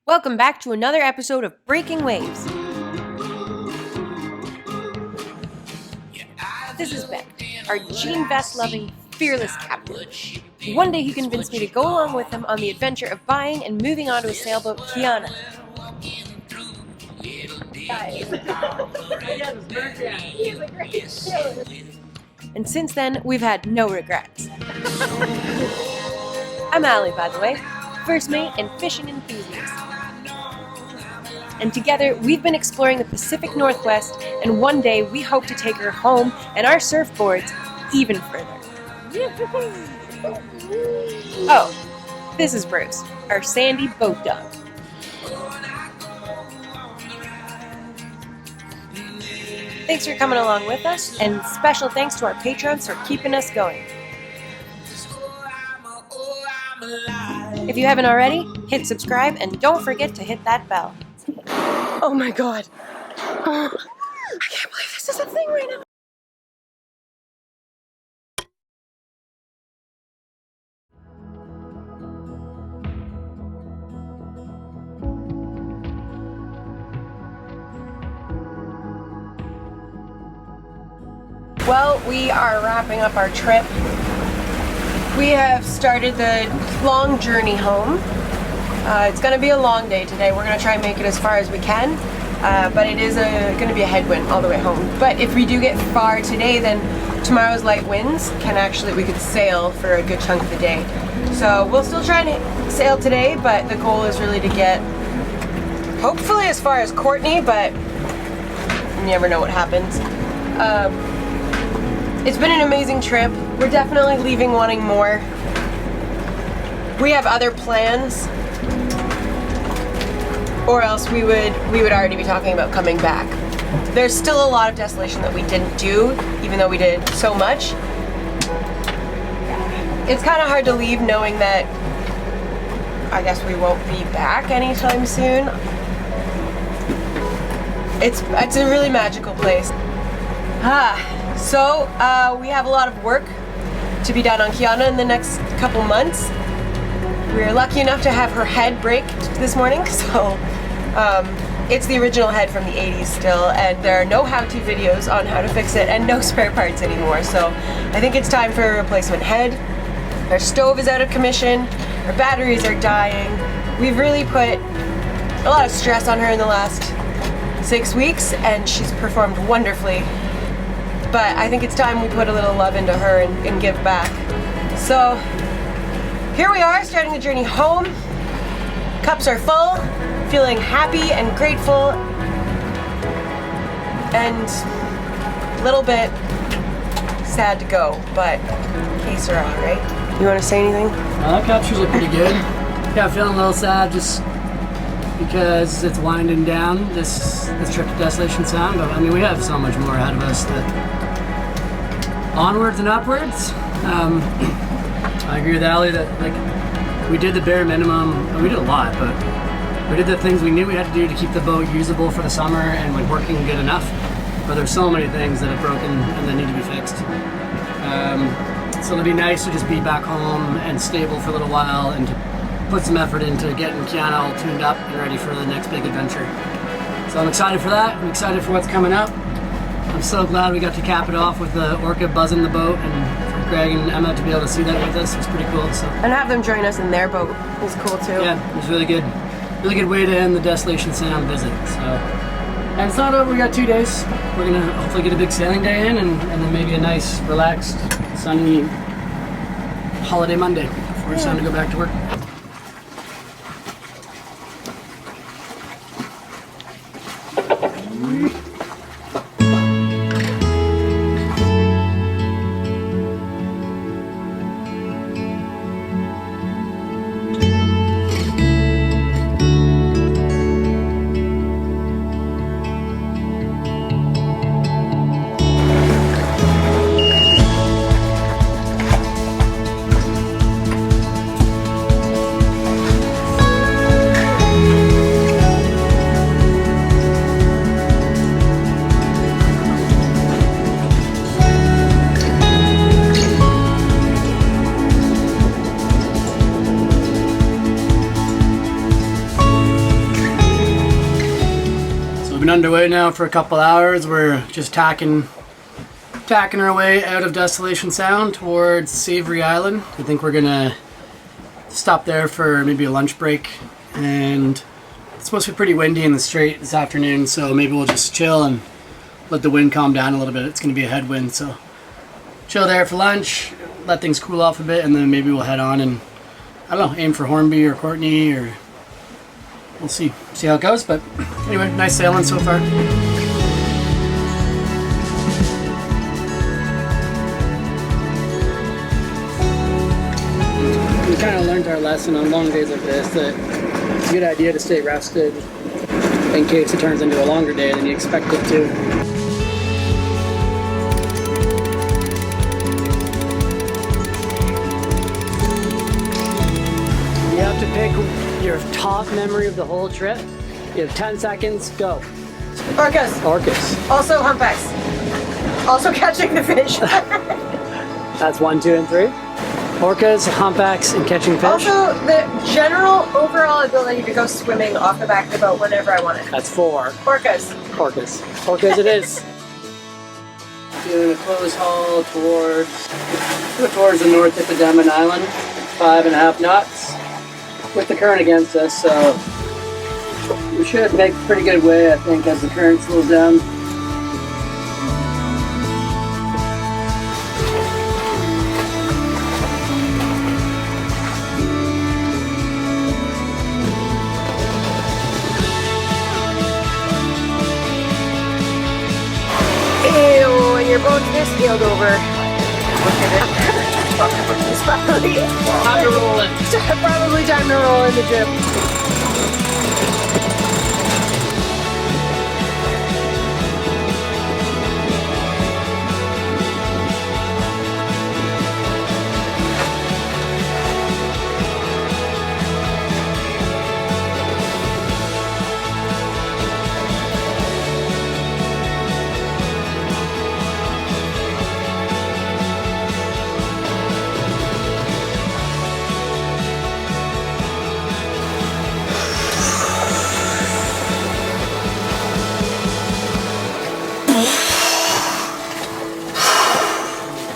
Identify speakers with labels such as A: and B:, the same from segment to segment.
A: Welcome back to another episode of Breaking Waves. This is Ben, our jean vest loving, fearless captain. One day he convinced me to go along with him on the adventure of buying and moving onto a sailboat, Kiana. And since then, we've had no regrets. I'm Alie, by the way, first mate and fishing enthusiast. And together, we've been exploring the Pacific Northwest, and one day we hope to take her home and our surfboards even further. Oh, this is Bruce, our sandy boat dog. Thanks for coming along with us, and special thanks to our patrons for keeping us going. If you haven't already, hit subscribe and don't forget to hit that bell. Oh my god. I can't believe this is a thing right now. Well, we are wrapping up our trip. We have started the long journey home. It's going to be a long day today. We're going to try and make it as far as we can, but it is going to be a headwind all the way home. But if we do get far today, then tomorrow's light winds we could sail for a good chunk of the day. So we'll still try and sail today, but the goal is really to get hopefully as far as Courtney, but you never know what happens. It's been an amazing trip. We're definitely leaving wanting more. We have other plans, or else we would already be talking about coming back. There's still a lot of Desolation that we didn't do, even though we did so much. It's kind of hard to leave knowing that I guess we won't be back anytime soon. It's a really magical place. So we have a lot of work to be done on Kiana in the next couple months. We're lucky enough to have her head break this morning, so it's the original head from the 80s still, and there are no how-to videos on how to fix it and no spare parts anymore, so I think it's time for a replacement head. Our stove is out of commission, our batteries are dying. We've really put a lot of stress on her in the last 6 weeks, and she's performed wonderfully. But I think it's time we put a little love into her and give back. So here we are, starting the journey home. Cups are full, feeling happy and grateful, and a little bit sad to go, but que sera, right? You want to say anything?
B: That captures it pretty good. Yeah, feeling a little sad just because it's winding down this trip to Desolation Sound, but I mean we have so much more ahead of us that onwards and upwards. I agree with Alie that we did the bare minimum. We did a lot, but we did the things we knew we had to do to keep the boat usable for the summer and working good enough. But there's so many things that have broken and that need to be fixed. So it'll be nice to just be back home and stable for a little while and to put some effort into getting Kiana all tuned up and ready for the next big adventure. So I'm excited for that. I'm excited for what's coming up. I'm so glad we got to cap it off with the orca buzzing the boat, and for Greg and Emma to be able to see that with us was pretty cool. So.
A: And have them join us in their boat was cool too.
B: Yeah, it was really good. Really good way to end the Desolation Sound visit. So, and it's not over. We got 2 days. We're gonna hopefully get a big sailing day in, and then maybe a nice, relaxed, sunny holiday Monday before it's time to go back to work. been underway now for a couple hours. We're just tacking our way out of Desolation Sound towards Savory Island. I think we're gonna stop there for maybe a lunch break, and it's supposed to be pretty windy in the strait this afternoon, so maybe we'll just chill and let the wind calm down a little bit. It's gonna be a headwind, so chill there for lunch, let things cool off a bit, and then maybe we'll head on and, I don't know, aim for Hornby or Courtney, or we'll see how it goes. But anyway, nice sailing so far. We kind of learned our lesson on long days like this, that it's a good idea to stay rested in case it turns into a longer day than you expect it to. You have to pick your top memory of the whole trip. You have 10 seconds, go.
A: Orcas.
B: Orcas.
A: Also humpbacks. Also catching the fish.
B: That's 1, 2, and 3. Orcas, humpbacks, and catching fish.
A: Also, the general overall ability to go swimming off the back of the boat whenever I want it.
B: That's 4.
A: Orcas.
B: Orcas. Orcas it is. Doing a close haul towards the north tip of Denman Island. 5.5 knots. With the current against us, so we should make pretty good way, I think, as the current slows down.
A: Ew, and your boat's misfilled over. Look at it. It's probably
B: Time to roll it.
A: Probably time to roll in the drip.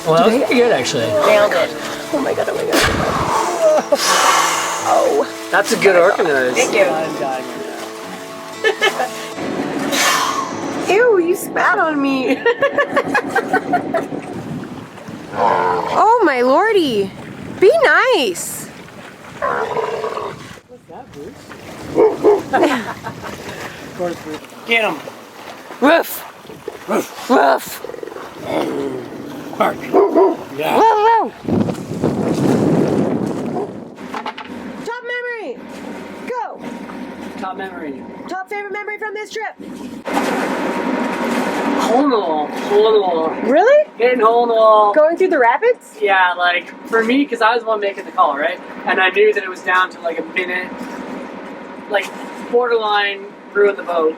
B: Well, that was pretty good, actually.
A: Nailed it. Oh my god, oh my god. Oh.
B: That's a good organizer.
A: Thank you.
B: I'm dying right
A: Ew, you spat on me. Oh my lordy. Be nice.
B: What's that, Bruce? Of course, Bruce. Get him.
A: Woof.
B: Woof.
A: Woof.
B: Bark. Yeah.
A: Whoa, whoa. Top memory. Go.
B: Top memory.
A: Top favorite memory from this trip.
B: Hole in the wall. Hole in the wall.
A: Really?
B: Getting hole in the wall.
A: Going through the rapids?
B: Yeah, like, for me, because I was the one making the call, right? And I knew that it was down to like a minute, like, borderline ruin the boat.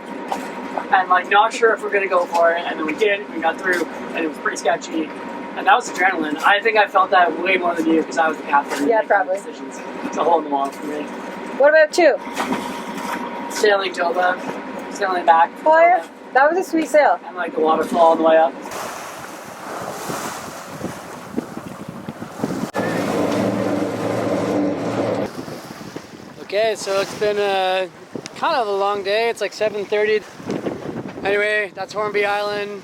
B: And like, not sure if we're gonna go for it. And then we did, we got through, and it was pretty sketchy. And that was adrenaline. I think I felt that way more than you because I was the captain.
A: Yeah, probably.
B: Decisions. It's a hole in the wall for me.
A: What about 2?
B: Sailing Toba, sailing back.
A: Oh yeah, that was a sweet sail.
B: And like the waterfall on the way up. Okay, so it's been kind of a long day. It's like 7:30. Anyway, that's Hornby Island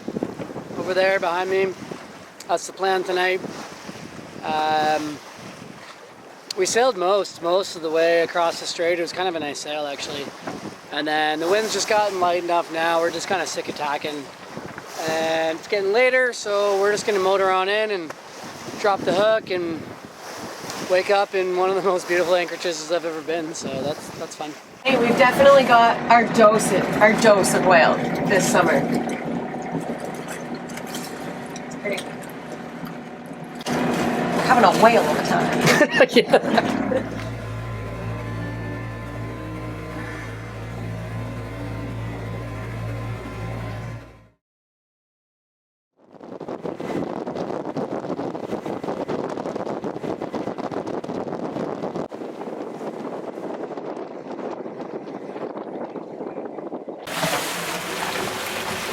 B: over there behind me. That's the plan tonight. We sailed most of the way across the strait. It was kind of a nice sail, actually. And then the wind's just gotten light enough now. We're just kind of sick of tacking. And it's getting later, so we're just going to motor on in and drop the hook and wake up in one of the most beautiful anchorages I've ever been. So that's fun.
A: Hey, we've definitely got our dose of whale this summer. It's great. We're having a whale all the time.
B: Yeah.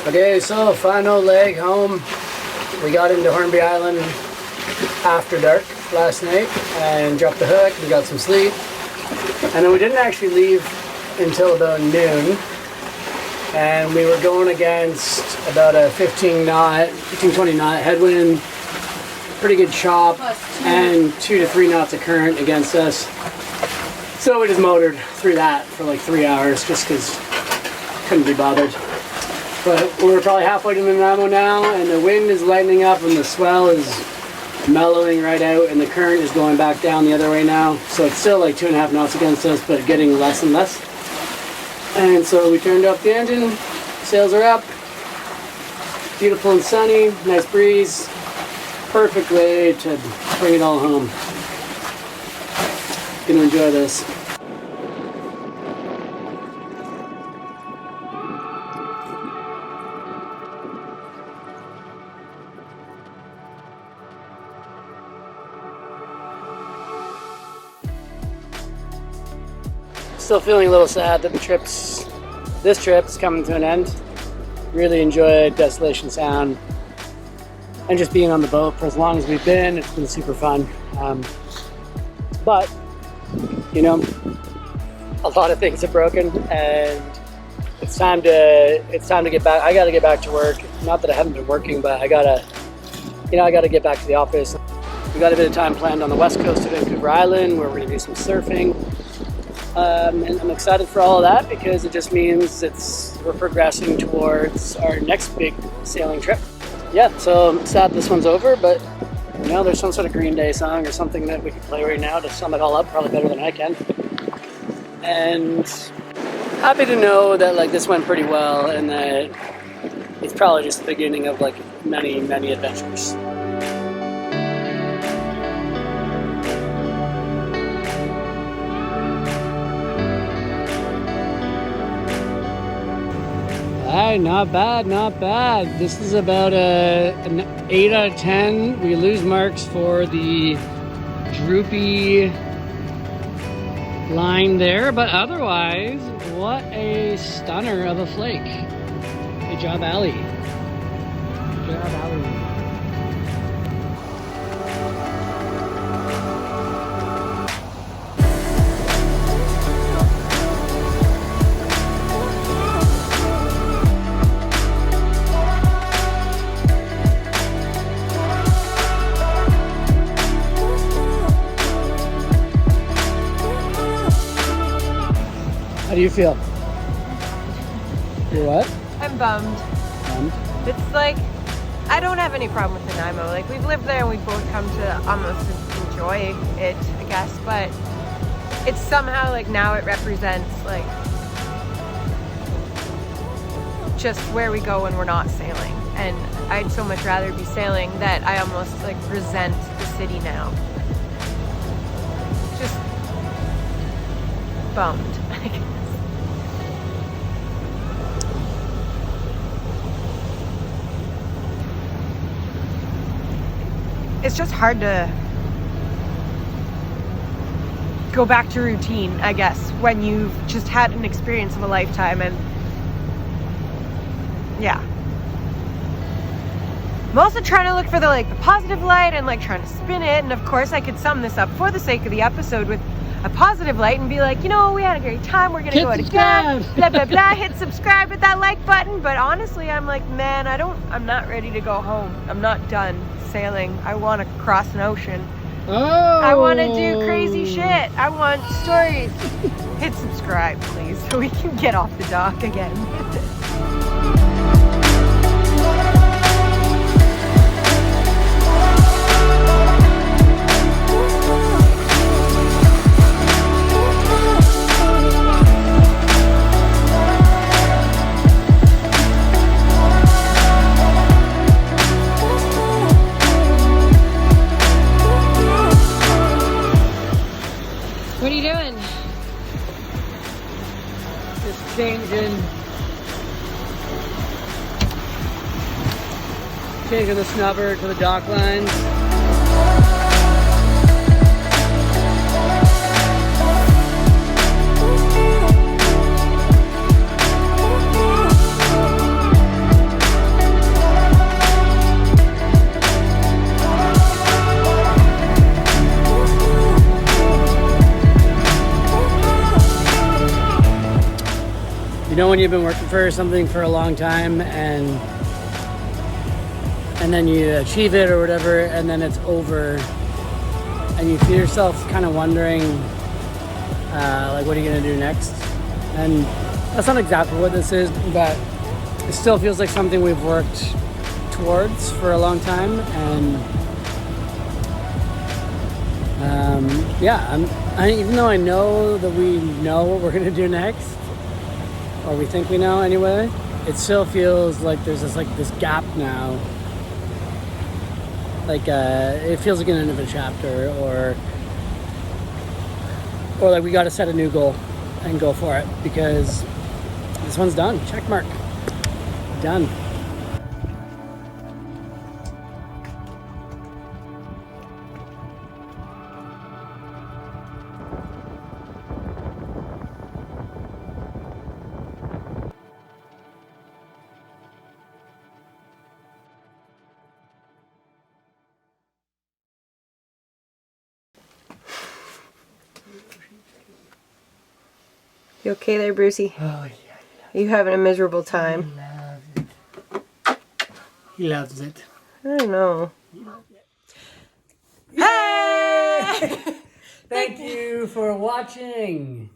B: Okay, so final leg home. We got into Hornby Island after dark last night and dropped the hook and got some sleep. And then we didn't actually leave until about noon. And we were going against about a 15 to 20 knot headwind, pretty good chop, and 2 to 3 knots of current against us. So we just motored through that for like 3 hours just because couldn't be bothered. But we're probably halfway to Nanaimo now, and the wind is lightening up and the swell is mellowing right out, and the current is going back down the other way now. So it's still like 2.5 knots against us, but getting less and less. And so we turned up the engine, sails are up, beautiful and sunny, nice breeze, perfect way to bring it all home. Gonna enjoy this. Still feeling a little sad that this trip is coming to an end. Really enjoyed Desolation Sound and just being on the boat for as long as we've been. It's been super fun. But, you know, a lot of things are broken and it's time to get back. I gotta get back to work. Not that I haven't been working, but I gotta get back to the office. We got a bit of time planned on the west coast of Vancouver Island where we're gonna do some surfing. And I'm excited for all of that because it just means we're progressing towards our next big sailing trip. Yeah, so I'm sad this one's over, but you know, there's some sort of Green Day song or something that we can play right now to sum it all up, probably better than I can. And happy to know that like this went pretty well and that it's probably just the beginning of like many, many adventures. Alright, not bad, not bad. This is about an 8 out of 10. We lose marks for the droopy line there, but otherwise, what a stunner of a flake. Good job, Alie. Good job, Alie. How do you feel? You're what?
A: I'm bummed. It's like, I don't have any problem with Nanaimo. Like, we've lived there and we've both come to almost enjoy it, I guess. But it's somehow like now it represents like just where we go when we're not sailing. And I'd so much rather be sailing that I almost like resent the city now. Just bummed, I guess. It's just hard to go back to routine, I guess, when you've just had an experience of a lifetime. And yeah, I'm also trying to look for the positive light and like trying to spin it. And of course I could sum this up for the sake of the episode with a positive light and be like, you know, we had a great time, we're gonna go out again, blah blah blah, hit subscribe with that like button. But honestly, I'm like, man, I'm not ready to go home. I'm not done sailing. I want to cross an ocean.
B: Oh.
A: I want to do crazy shit. I want stories. Hit subscribe, please, so we can get off the dock again. What are you doing?
B: Just changing the snubber to the dock lines. You know when you've been working for something for a long time and then you achieve it or whatever, and then it's over, and you feel yourself kind of wondering, like, what are you gonna do next? And that's not exactly what this is, but it still feels like something we've worked towards for a long time. And even though I know that we know what we're gonna do next, or we think we know anyway, it still feels like there's this gap now. Like it feels like an end of a chapter, or like we got to set a new goal and go for it, because this one's done. Check mark. Done.
A: You okay there, Brucey?
B: Oh, yeah.
A: You having a miserable time?
B: He loves it.
A: I don't know.
B: Hey! Thank you for watching.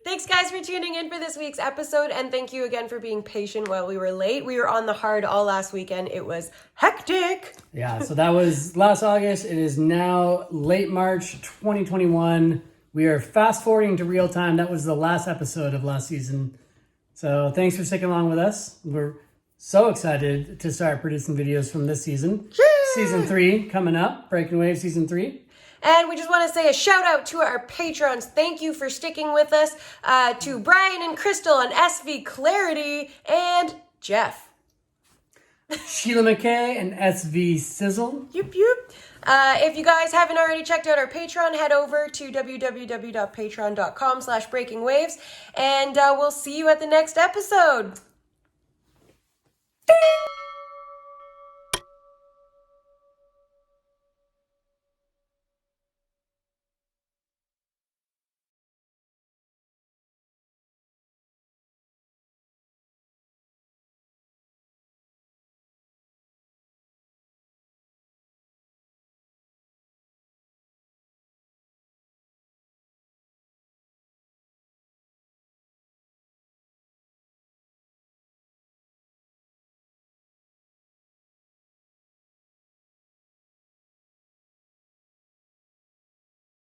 A: Thanks, guys, for tuning in for this week's episode, and thank you again for being patient while we were late. We were on the hard all last weekend. It was hectic.
B: Yeah, so that was last August. It is now late March 2021. We are fast forwarding to real time. That was the last episode of last season. So thanks for sticking along with us. We're so excited to start producing videos from this season.
A: Yeah.
B: Season 3 coming up. Breaking Waves Season 3.
A: And we just want to say a shout out to our patrons. Thank you for sticking with us. To Brian and Crystal and SV Clarity and Jeff.
B: Sheila McKay and SV Sizzle.
A: Yup. If you guys haven't already checked out our Patreon, head over to www.patreon.com/breakingwaves, and we'll see you at the next episode. Ding!